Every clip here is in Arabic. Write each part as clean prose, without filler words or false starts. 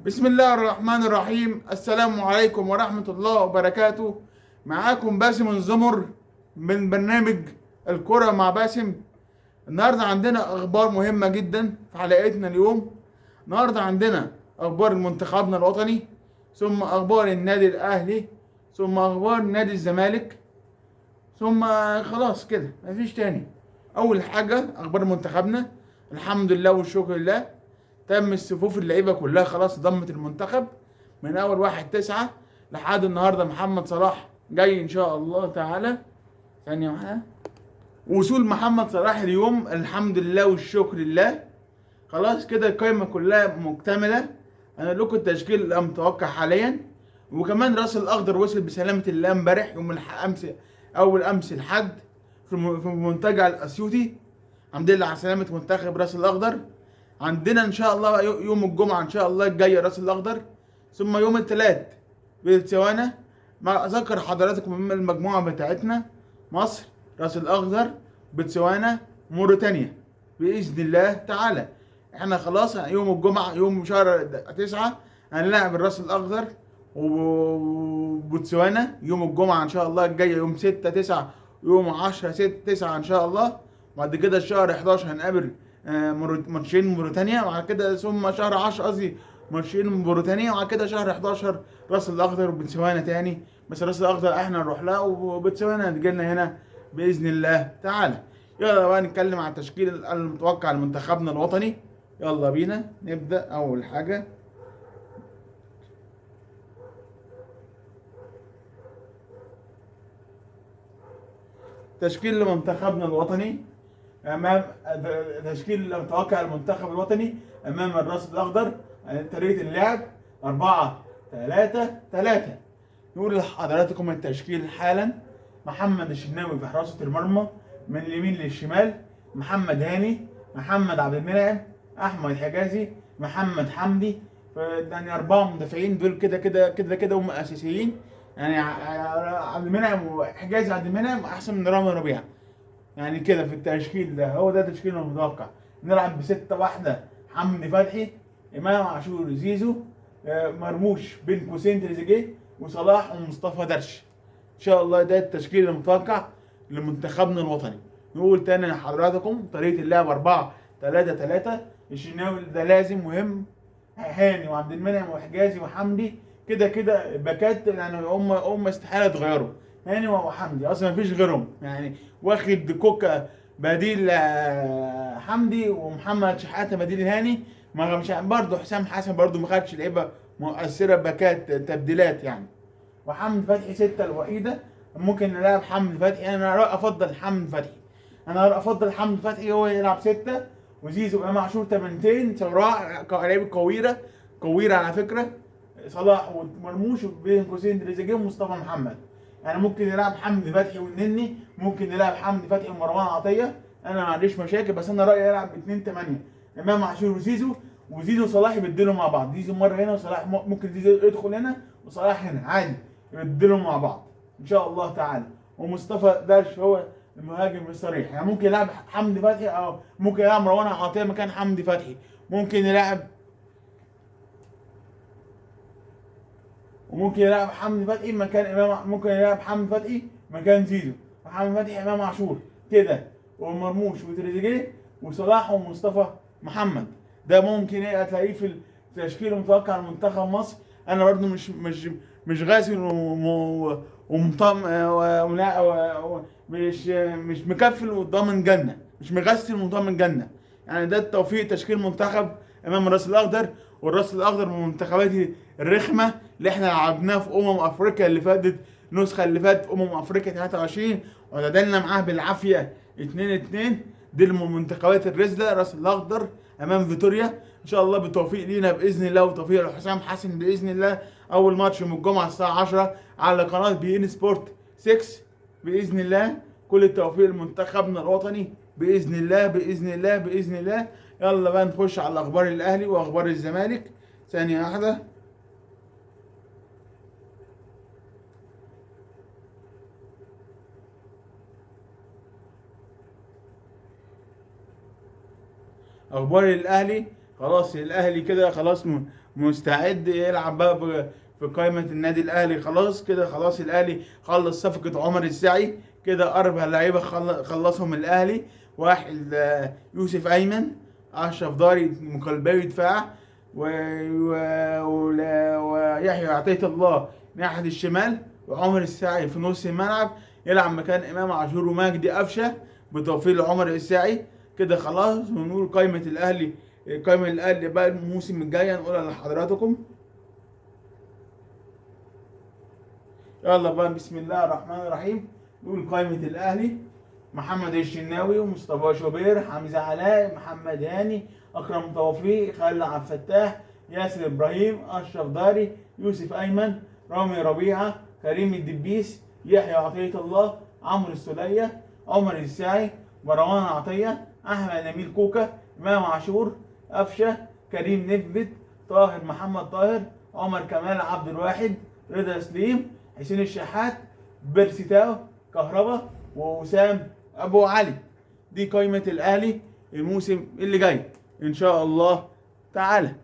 بسم الله الرحمن الرحيم. السلام عليكم ورحمة الله وبركاته. معاكم باسم الزمر من برنامج الكرة مع باسم. النهاردة عندنا أخبار مهمة جدا في حلقتنا اليوم. النهاردة عندنا أخبار منتخبنا الوطني، ثم أخبار النادي الأهلي، ثم أخبار نادي الزمالك، ثم خلاص كده مفيش تاني. أول حاجة أخبار منتخبنا، الحمد لله والشكر لله. تم الصفوف اللعيبة كلها خلاص ضمت المنتخب من أول 1/9 لحد النهاردة. محمد صلاح جاي إن شاء الله تعالى. ثانية واحدة. وصول محمد صلاح اليوم الحمد لله والشكر لله. خلاص كده القائمة كلها مكتملة. أنا لكم التشكيل المتوقع حاليا. وكمان راس الأخضر وصل بسلامة الله امبارح يوم أمس، أول أمس الحد، في منتجع الأسيوطي. الحمد لله على سلامة منتخب راس الأخضر. عندنا إن شاء الله يوم الجمعة إن شاء الله الجاي راس الأخضر، ثم يوم الثلاث بتسوانا. ما أذكر حضراتكم من المجموعة بتاعتنا: مصر، راس الأخضر، بتسوانا، موريتانيا. بإذن الله تعالى احنا خلاص يوم الجمعة يوم شهر 9 هنلاعب الراس الأخضر وبوتسوانا يوم الجمعة إن شاء الله الجاية يوم 6/9، يوم 10/9 إن شاء الله. بعد كده الشهر 11 هنقابل ماتشين موريتانيا، وبعد كده ثم شهر 10 قصدي ماتشين موريتانيا، وبعد كده شهر 11 راس الأخضر وبوتسوانا تاني. بس راس الأخضر احنا نروح لها وبوتسوانا هتجيلنا هنا بإذن الله تعالى. يلا بقى نتكلم عن التشكيل المتوقع لمنتخبنا الوطني. يلا بينا نبدأ. أول حاجة تشكيل لمنتخبنا الوطني أمام تشكيل متوقع المنتخب الوطني أمام الراس الأخضر. طريقة اللعب 4-3-3. نقول لحضراتكم التشكيل حالا: محمد الشناوي في حراسة المرمى من اليمين للشمال، محمد هاني، محمد عبد المنعم، أحمد حجازي، محمد حمدي. يعني 4 مدافعين دول كده كده كده كده هم أساسيين. يعني عبد المنعم وحجازي عبد المنعم أحسن من رامي ربيعة. يعني كده في التشكيل ده هو ده تشكيل المتوقع. نلعب بستة واحدة: حمدي فتحي، إمام عاشور، زيزو، مرموش بين قوسين تريزيجيه، وصلاح ومصطفى درش. ان شاء الله ده التشكيل المتوقع لمنتخبنا الوطني. نقول تاني لحضراتكم طريقة اللعب 4-3-3. الشناوي ده لازم مهم، هاني وعبد المنعم وحجازي وحمدي كده كده باكات، يعني هم استحالة يتغيروا. هاني وحمدي اصلا مفيش غيرهم يعني. واخد كوكا بديل حمدي، ومحمد شحاته بديل هاني. ما مش برضه حسام حسن برضه ما خدش لعيبه مؤثره باكات تبديلات يعني. وحمد فتحي ستة الوحيدة. ممكن نلعب حمد فتحي، أنا أفضل حمد فتحي. أنا أفضل حمد فتحي هو يلعب ستة، وزيزو وإمام عاشور تمنتين صراع لعيبة كويرة. كويرة على فكرة. صلاح ومرموش وبين قوسين تريزيجيه ومصطفى محمد. يعني ممكن نلعب حمد فتحي والنني، ممكن نلعب حمد فتحي ومروان عطية. أنا ما عنديش مشاكل، بس أنا رأيي يلعب 2-8: إمام عاشور وزيزو. وزيزو وصلاح يبدلوا مع بعض، زيزو مرة هنا وصلاح ممكن زيزو يدخل هنا وصلاح هنا عادي، يبدلوا مع بعض ان شاء الله تعالى. ومصطفى درش هو المهاجم الصريح. يعني ممكن يلعب حمدي فتحي، او ممكن يلعب مروان عطيه مكان حمدي فتحي. ممكن يلعب وممكن يلعب حمدي فتحي مكان امام، ممكن يلعب حمدي فتحي مكان زيزو، وحمدي فتحي امام عاشور كده، ومرموش وتريزيجيه وصلاح ومصطفى محمد. ده ممكن ايه هتلاقيه في التشكيل المتوقع لمنتخب مصر. انا برضو مش غاسل ومطم مش مكفل وضامن جنه، مش مغسل وضامن جنه. يعني ده التوفيق تشكيل منتخب امام الراس الاخضر. والراس الاخضر من المنتخبات الرخمه اللي احنا لعبناها في افريقيا اللي فاتت، النسخه اللي فاتت افريقيا 23 وتعادلنا معاها بالعافيه 2-2. دي المنتخبات الرزله راس الاخضر امام فيتوريا. ان شاء الله بالتوفيق لينا باذن الله، وتوفيق لحسام حسن باذن الله. اول ماتش يوم الجمعه الساعه 10 على قناه بي ان سبورت 6 باذن الله. كل التوفيق لمنتخبنا الوطني باذن الله باذن الله باذن الله. يلا بقى نخش على اخبار الاهلي واخبار الزمالك. ثانيه واحده. اخبار الاهلي خلاص الاهلي كده خلاص مستعد يلعب بقى في قائمة النادي الاهلي. خلاص كده، خلاص الاهلي خلص صفقة عمر السعي كده. 4 لعيبة خلصهم الاهلي. واحد يوسف ايمن، اشرف داري مقلبي دفاع، ويحيى عطية الله ناحية الشمال، وعمر السعي في نص الملعب يلعب مكان امام عاشور ومجدي قفشه بتوفيق لعمر السعي. كده خلاص ونقول قائمة الاهلي. قائمة الاهلي بقى الموسم الجاي هنقولها لحضراتكم. يلا بقى بسم الله الرحمن الرحيم. نقول قائمة الاهلي: محمد الشناوي، ومصطفى شوبير، حمزة علاء، محمد هاني، اكرم توفيق، خالد عبد الفتاح، ياسر ابراهيم، اشرف داري، يوسف ايمن، رامي ربيعه، كريم الدبيس، يحيى عطية الله، عمرو السولية، عمر الساعي، مروان عطية، احمد نبيل كوكا، امام عاشور، قفشه، كريم نثبت، طاهر محمد طاهر، عمر كمال عبد الواحد، رضا سليم، حسين الشحات، بيرسي تاو، كهربا، ووسام ابو علي. دي قائمة الاهلي الموسم اللي جاي ان شاء الله تعالى.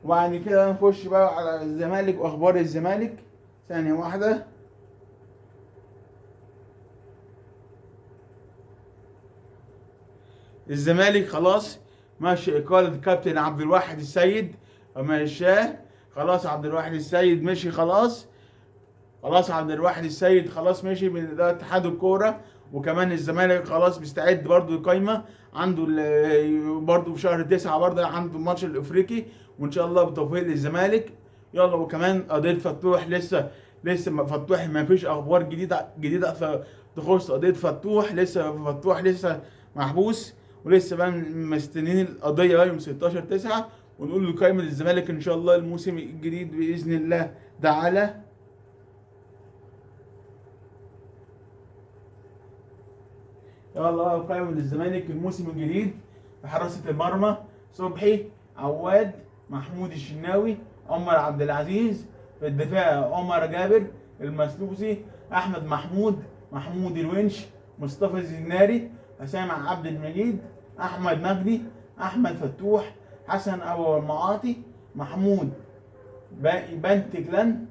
وبعد كده نخش بقى على الزمالك واخبار الزمالك. ثانية واحدة. الزمالك خلاص ماشي إقالة كابتن عبد الواحد السيد ومشاه. خلاص عبد الواحد السيد مشي خلاص. خلاص عبد الواحد السيد خلاص مشي من اتحاد الكوره. وكمان الزمالك خلاص مستعد برضو القايمه عنده برضو في شهر 9 برضو عنده الماتش الافريقي، وان شاء الله بتوفيق للزمالك. يلا وكمان قضيه فتوح لسه فتوح ما فيش اخبار جديده تخص قضيه فتوح. فتوح لسه محبوس، ولسه بقى مستنيين القضيه بقى يوم 16/9 ونقول له قائمه الزمالك ان شاء الله الموسم الجديد باذن الله تعالى. يلا بقى قائمة الزمالك الموسم الجديد: في حراسة المرمى صبحي، عواد، محمود الشناوي، عمر عبد العزيز. في الدفاع عمر جابر، المسلوسي، احمد محمود الونش، مصطفى الزناري، حسام عبد المجيد، احمد مجدي، احمد فتوح، حسن ابو المعاطي، محمود بنتجلان،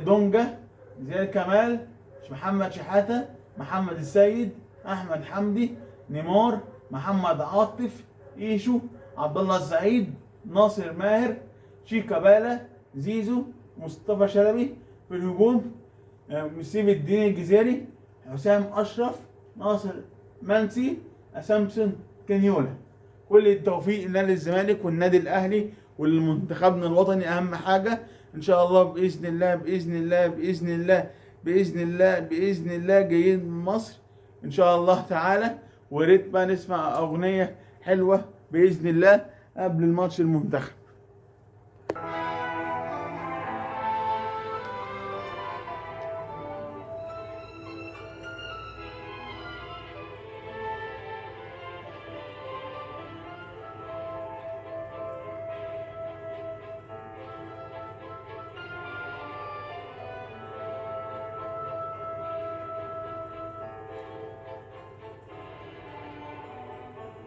دونجا، زياد كمال، محمد شحاتة، محمد السيد، احمد حمدي، نيمار، محمد عاطف، ايشو، عبد الله السعيد، ناصر ماهر، شيكابالا، زيزو، مصطفى شلبي. في الهجوم سيف الدين الجزيري، حسام اشرف، ناصر منسي، سامسون كانيولا. كل التوفيق لنادي الزمالك والنادي الاهلي والمنتخبنا الوطني اهم حاجه. ان شاء الله باذن الله باذن الله باذن الله باذن الله باذن الله جايين من مصر ان شاء الله تعالى. ويا ريت بقى نسمع اغنيه حلوه باذن الله قبل الماتش المنتخب.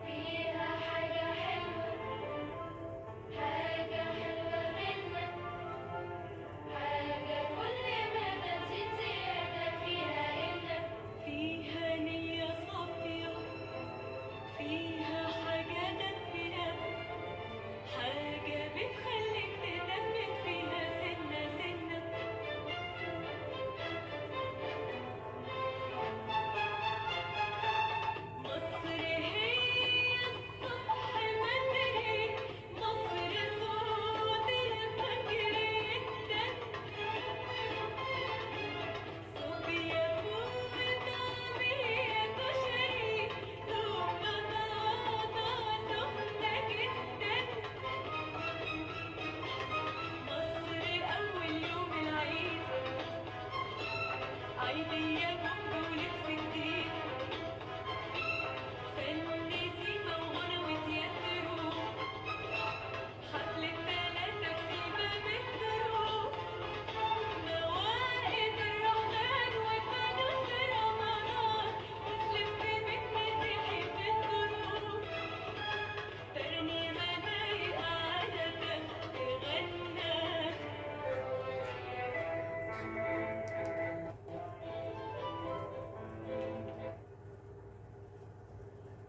فيها حاجة حلوة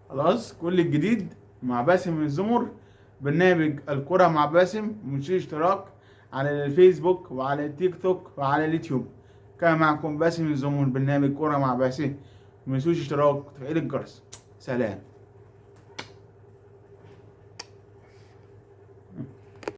خلاص كل الجديد مع باسم الزمر، برنامج الكرة مع باسم، منشي اشتراك على الفيسبوك وعلى التيك توك وعلى اليوتيوب. كان معكم باسم الزمر، برنامج كرة مع باسم، منسوش اشتراك وتفعيل الجرس. سلام.